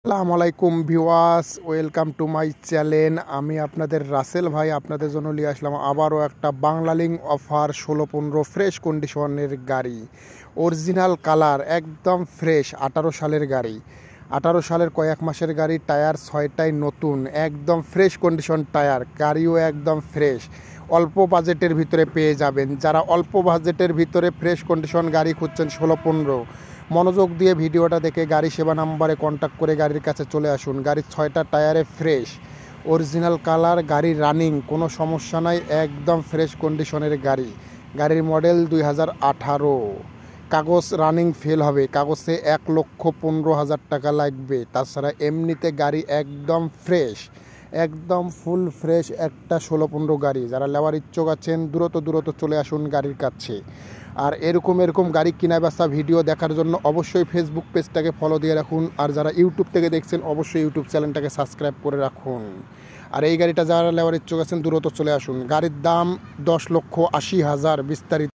আসসালামু আলাইকুম viewers, welcome to my channel. আমি আপনাদের রাসেল ভাই আপনাদের জন্য নিয়ে আসলাম আবারও একটা বাংলালিংক অফার 16-15 ফ্রেশ কন্ডিশনের গাড়ি, অরিজিনাল কালার, একদম ফ্রেশ। 18 সালের গাড়ি, 18 সালের কয়েক মাসের গাড়ি। টায়ার 6টাই নতুন, একদম ফ্রেশ কন্ডিশন টায়ার। গাড়িও একদম ফ্রেশ, অল্প বাজেটের ভিতরে পেয়ে যাবেন। যারা অল্প বাজেটের ভিতরে ফ্রেশ কন্ডিশন গাড়ি খুঁজছেন 16-15, মনোযোগ দিয়ে ভিডিওটা দেখে গাড়ি সেবা নাম্বারে কন্ট্যাক্ট করে গাড়ির কাছে চলে আসুন। গাড়ির 6টা টায়ারে ফ্রেশ, অরিজিনাল কালার, গাড়ি রানিং, কোনো সমস্যা নাই, একদম ফ্রেশ কন্ডিশনের গাড়ি। গাড়ির মডেল 2018। কাগজ রানিং ফেল হবে, কাগজে 1,15,000 টাকা লাগবে। তাছাড়া এমনিতে গাড়ি একদম ফ্রেশ, একদম ফুল ফ্রেশ একটা 16-15 গাড়ি। যারা নেওয়ার ইচ্ছুক আছেন দ্রুত চলে আসুন গাড়ির কাছে। আর এরকম গাড়ি কিনা বেচা ভিডিও দেখার জন্য অবশ্যই ফেসবুক পেজটাকে ফলো দিয়ে রাখুন। আর যারা ইউটিউব থেকে দেখছেন অবশ্যই ইউটিউব চ্যানেলটাকে সাবস্ক্রাইব করে রাখুন। আর এই গাড়িটা যারা নেওয়ার ইচ্ছুক আছেন দ্রুত চলে আসুন। গাড়ির দাম 10,80,000। বিস্তারিত